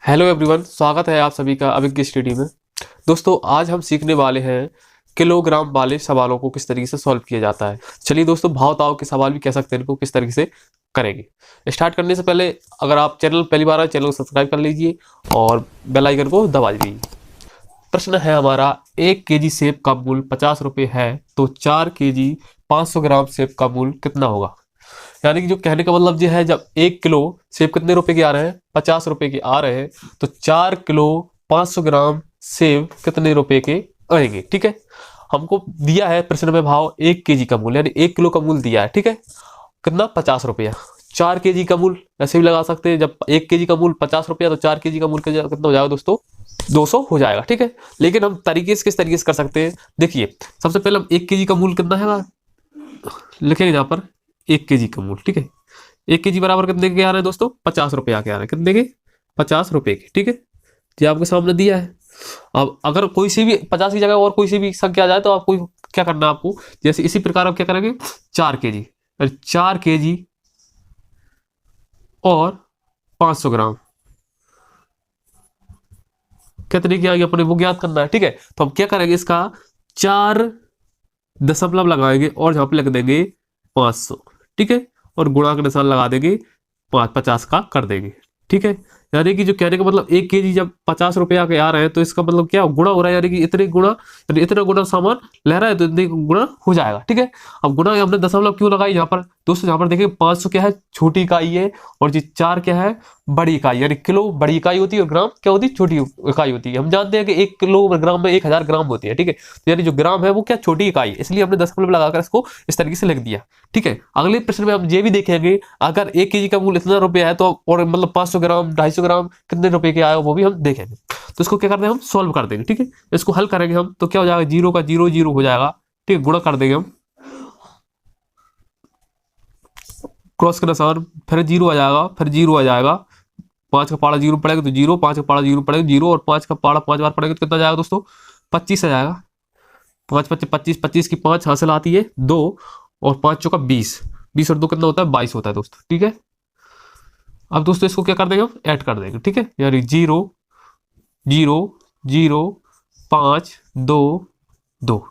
Hello everyone, स्वागत है आप सभी का अभिज्ञ स्टडी में। दोस्तों, आज हम सीखने वाले हैं किलोग्राम वाले सवालों को किस तरीके से सॉल्व किया जाता है। चलिए दोस्तों, भाव ताव के सवाल भी कह सकते हैं, इनको किस तरीके से करेंगे। स्टार्ट करने से पहले अगर आप चैनल पहली बार आए, चैनल को सब्सक्राइब कर लीजिए और बेल आइकन को दबा दीजिए। प्रश्न है हमारा, 1 केजी सेब का मूल्य 50 रुपये है, तो 4 केजी 500 ग्राम सेब का मूल्य कितना होगा। यानी कि जो कहने का मतलब ये है, जब 1 किलो सेब कितने रुपए के आ रहे हैं, 50 रुपए के आ रहे हैं, तो 4 किलो 500 ग्राम सेब कितने रुपए के आएंगे। ठीक है, हमको दिया है प्रश्न में भाव 1 केजी का मूल्य, यानी 1 किलो का मूल्य दिया है। ठीक है, कितना, 50 रुपया। 4 केजी का मूल्य ऐसे भी लगा सकते हैं, जब 1 केजी का मूल्य 50 रुपया, तो 4 केजी का मूल्य कितना हो जाएगा दोस्तों, 200 हो जाएगा। ठीक है, लेकिन हम तरीके से किस तरीके से कर सकते हैं, देखिए सबसे पहले हम 1 केजी का मूल्य कितना है लिखेंगे यहाँ पर, 1 केजी का मूल्य। ठीक है, 1 केजी बराबर कितने के आ रहे हैं दोस्तों, 50 रुपये आके आ रहे हैं, कितने के, 50 रुपये के। ठीक है, ये आपके सामने दिया है। अब अगर कोई सी भी 50 की जगह और कोई सी भी संख्या आ जाए, तो आपको क्या करना है, आपको जैसे इसी प्रकार आप क्या करेंगे, 4 केजी, 4 केजी और 500 ग्राम कितने की आएगी अपने वो ज्ञात करना है। ठीक है, तो हम क्या करेंगे, इसका 4 दशमलव लगाएंगे और यहाँ पे लिख देंगे 500। ठीक है, और गुणा का निशान लगा देंगे, 50 का कर देंगे। ठीक है, यानी कि जो कहने का मतलब 1 केजी जब 50 रुपया के आ रहे हैं, तो इसका मतलब क्या गुणा हो रहा है, यानी कि इतने गुणा, यानी इतना गुणा सामान ले रहा है तो इतने गुणा हो जाएगा। ठीक है, अब गुणा हमने दशमलव क्यों लगाई यहाँ पर दोस्तों, यहाँ पर देखिए 500 क्या है, छोटी इकाई है, और जी 4 क्या है, बड़ी इकाई। यानी किलो बड़ी इकाई होती है और ग्राम क्या होती है, छोटी इकाई होती है। हम जानते हैं कि 1 किलोग्राम में 1000 ग्राम होती है। ठीक है, तो यानी जो ग्राम है वो क्या, छोटी इकाई है, इसलिए हमने दशमलव लगाकर इसको इस तरीके से लिख दिया। ठीक है, अगले प्रश्न में हम ये भी देखेंगे, अगर 1 केजी का मूल्य इतना रुपया है, तो और मतलब 500 ग्राम 250 ग्राम कितने रुपए के आए, वो भी हम देखेंगे। तो इसको क्या करते हैं, हम सॉल्व कर देंगे। ठीक है, इसको हल करेंगे हम, तो क्या हो जाएगा, 0 का 0 0 हो जाएगा। ठीक है, गुणा कर देंगे हम, क्रॉस का निशान, फिर 0 आ जाएगा, फिर 0 आ जाएगा, 5 का पाड़ा 0 पड़ेगा तो 0, 5 का पाड़ा 0 पड़ेगा 0, और 5 का पाड़ा 5 बार पड़ेगा तो कितना जाएगा दोस्तों, 25 आ जाएगा। 5 25 25, 25 की 5 हासिल आती है 2, और 5 चौका 20, 20 और 2 कितना होता है, 22 होता है दोस्तों। ठीक है, अब दोस्तों इसको क्या कर देंगे, हम ऐड कर देंगे। ठीक है, यानी 0 0 0 5 2 2।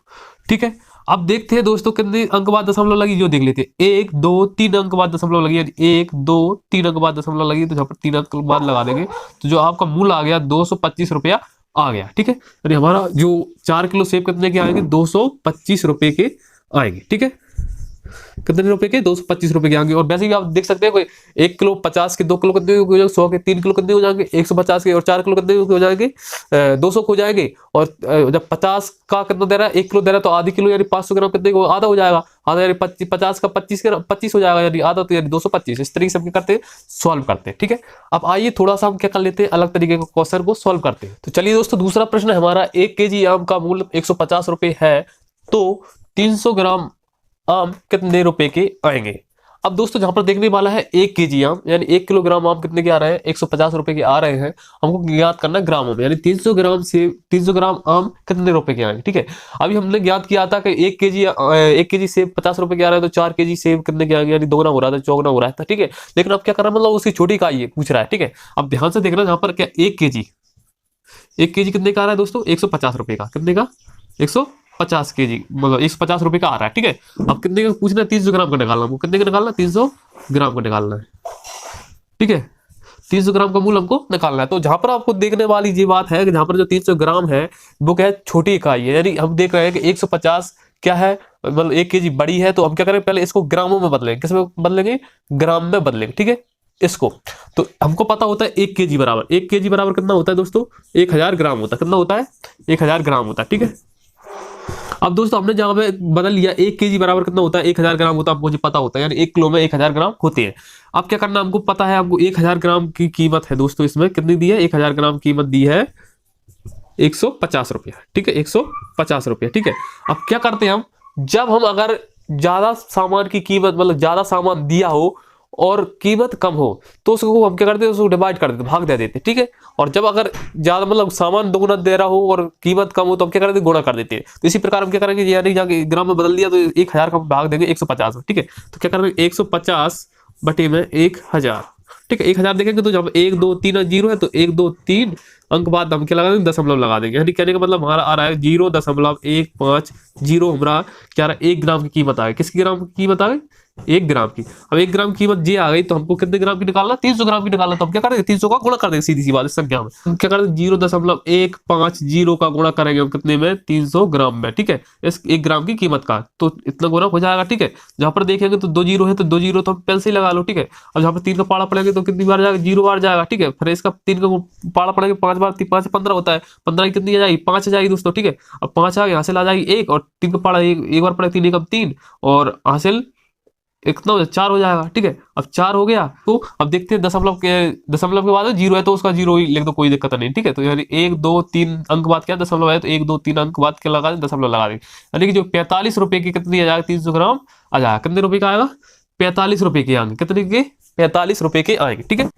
ठीक है, अब देखते हैं दोस्तों कितने अंक बाद दशमलव लगी, जो देख लेते हैं, 1 2 3 अंक बाद दशमलव लगी, यानी 1 2 3 अंक बाद दशमलव लगी, तो यहाँ पर 3 अंक बाद लगा देंगे, तो जो आपका मूल्य आ गया 225 रुपया आ गया। ठीक है, यानी हमारा जो 4 किलो सेब कितने के आएंगे, 225 रुपए के आएंगे। ठीक है, कितने रुपए के, 225 रुपए के आएंगे। और वैसे भी आप देख सकते हैं, कोई 1 किलो 50 के, 2 किलो कितने हो जाएंगे, 100 के 3 किलो कितने हो जाएंगे, 150 के, और 4 किलो कितने हो जाएंगे, 200 हो जाएंगे। और जब 50 का कितना दे रहा है, 1 किलो दे रहा है, तो आधी किलो यानी 500 ग्राम कितने को, आधा हो जाएगा, आधा यानी 50 का 25 हो जाएगा, यानी आधा, तो यानी 225। इस तरीके से हम क्या करते हैं, सॉल्व करते हैं। ठीक है, अब आइए थोड़ा सा हम क्या कर लेते हैं, अलग तरीके के क्वेश्चन को सॉल्व करते हैं। तो चलिए दोस्तों, दूसरा प्रश्न हमारा, 1 केजी आम का मूल्य 150 रुपए है, तो 300 ग्राम आम कितने रुपए के आएंगे। अब दोस्तों जहां पर देखने वाला है 1 केजी आम, यानी 1 किलोग्राम आम कितने के आ रहे हैं, 150 रुपए के आ रहे हैं, हमको ज्ञात करना है ग्रामों में, यानी 300 ग्राम से 300 ग्राम आम कितने रुपए के आएंगे। ठीक है, अभी हमने ज्ञात किया था कि 1 केजी सेब 50 रुपए के आ रहे हैं, तो 4 केजी सेब कितने के आएंगे, यानी दोगुना हो रहा था, चौगुना हो रहा था। ठीक है, लेकिन अब क्या कर रहा है, मतलब उसकी छोटी इकाई है पूछ रहा है। ठीक है, अब ध्यान से देखना, जहां पर क्या 1 केजी कितने का आ रहा है दोस्तों, 150 रुपए का, कितने का, 150 केजी, मतलब 150 रुपए का आ रहा है। ठीक है, अब कितने का पूछना है, 300 ग्राम का निकालना, हमको कितने का निकालना है, 300 ग्राम का निकालना है। ठीक है, 300 ग्राम का मूल्य हमको निकालना है। तो जहां पर आपको देखने वाली ये बात है कि जहां पर जो 300 ग्राम है वो क्या है, छोटी इकाई है, यानी हम देख रहे हैं कि 150 क्या है, मतलब 1 केजी बड़ी है, तो हम क्या करें, पहले इसको ग्रामों में बदलेंगे, किसमें बदलेंगे, ग्राम में बदलेंगे। ठीक है, इसको तो हमको पता होता है 1 केजी बराबर, 1 केजी बराबर कितना होता है दोस्तों, 1000 ग्राम होता है, कितना होता है, 1000 ग्राम होता है। ठीक है, अब दोस्तों हमने जहां पे बदल लिया, 1 केजी बराबर कितना होता है, 1000 ग्राम होता है, आपको मुझे पता होता है, यानी 1 किलो में 1000 ग्राम होते हैं। अब क्या करना, हमको पता है, हमको 1000 ग्राम की कीमत है दोस्तों, इसमें कितनी दी है, 1000 ग्राम कीमत दी है 150 रुपया। ठीक है, 150 रुपया। ठीक है, अब क्या करते हैं हम, जब हम अगर ज्यादा सामान की कीमत, मतलब ज्यादा सामान दिया हो और कीमत कम हो, तो उसको हम क्या करते हैं, उसको डिवाइड कर देते, भाग दे देते। ठीक है, और जब अगर ज्यादा मतलब सामान दोगुना दे रहा हो और कीमत कम हो, तो हम क्या करते हैं, गुणा कर देते हैं। तो इसी प्रकार हम क्या करेंगे, यानी जाके ग्राम में बदल दिया, तो 1000 का भाग देंगे 150 में। ठीक है, तो क्या करेंगे, 150 बटे में 1000। ठीक है, 1000 देखेंगे तो जब 1 2 3 जीरो है तो 1 2 3 अंक बाद हम क्या लगा देंगे, दशमलव लगा देंगे। यानी कहने का मतलब हमारा आ रहा है 0.150 हमारा क्या रहा है, 1 ग्राम की कीमत आ गई। किसकी ग्राम की कीमत आ गई, 1 ग्राम की। अब 1 ग्राम कीमत जे आ गई तो हमको कितने ग्राम की निकालना, 300 ग्राम की निकालना। तो हम क्या करेंगे, 300 का गुणा कर देंगे, सीधी सी बात इस संख्या में। हम क्या करेंगे, 0.150 का गुणा करेंगे हम कितने में, 300 ग्राम में। ठीक है, इस 1 ग्राम की कीमत का तो इतना गुना हो जाएगा। ठीक है, जहां पर देखेंगे तो 2 जीरो है तो 2 जीरो तो हम पेन से ही लगा लो। ठीक है, अब जहां पर 3 का पाड़ा पड़ेगा तो कितनी बार जाएगा, 0 बार जाएगा। ठीक है, फिर इसका 3 का पाड़ा पड़ेगा 5 बार, 5 15 होता है, 15 की कितनी आ जाएगी, 5 आ जाएगी दोस्तों। ठीक है, अब 5 आ गया, हासिल आ जाएगी 1 और 3 का पाड़ा एक बार पड़ेगा, 3 एकम 3 और हासिल इतना 4 हो जाएगा। ठीक है, अब 4 हो गया तो अब देखते हैं दशमलव के बाद जीरो है तो उसका जीरो ही लिख दो, कोई दिक्कत नहीं। ठीक है, तो यानी 1 2 3 अंक बाद क्या दशमलव है तो 1 2 3 अंक बाद क्या लगा दें, दशमलव लगा देंगे। यानी कि जो 45 रुपए की कितनी आ जाएगा, 300 ग्राम आ जाएगा। कितने रुपए का आएगा, 45 रुपए के आएंगे। कितने के, 45 रुपए के आएंगे। ठीक है,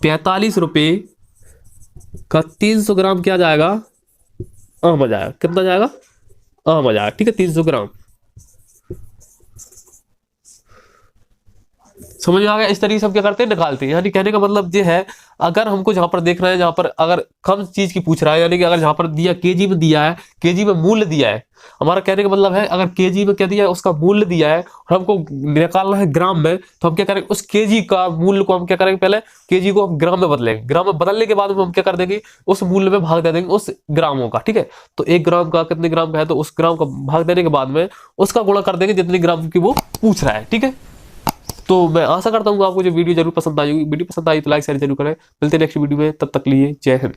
45 रुपए का 300 ग्राम क्या जाएगा, आम आ जाएगा। कितना जाएगा, आम आ जाएगा। ठीक है, 300 ग्राम समझ में आ गया। इस तरीके से हम क्या करते हैं, निकालते हैं। यानी कहने का मतलब ये है, अगर हमको जहां पर देख रहे हैं, जहां पर अगर कम चीज की पूछ रहा है, यानी कि अगर जहां पर दिया केजी में दिया है, केजी में मूल्य दिया है, हमारा कहने का मतलब है अगर केजी में क्या दिया है, उसका मूल्य दिया है और हमको निकालना है ग्राम में, तो हम क्या करेंगे, उस केजी का मूल्य को हम क्या करेंगे, पहले केजी को हम ग्राम में बदलेंगे। ग्राम में बदलने के बाद हम क्या कर देंगे, उस मूल्य में भाग दे देंगे उस ग्रामों का। ठीक है, तो 1 ग्राम का कितने ग्राम का है, तो उस ग्राम का भाग देने के बाद में उसका गुणा कर देंगे जितने ग्राम की वो पूछ रहा है। ठीक है, तो मैं आशा करता हूँ आपको जो वीडियो जरूर पसंद आई होगी। वीडियो पसंद आई तो लाइक शेयर जरूर करें। मिलते हैं नेक्स्ट वीडियो में, तब तक लिए जय हिंद।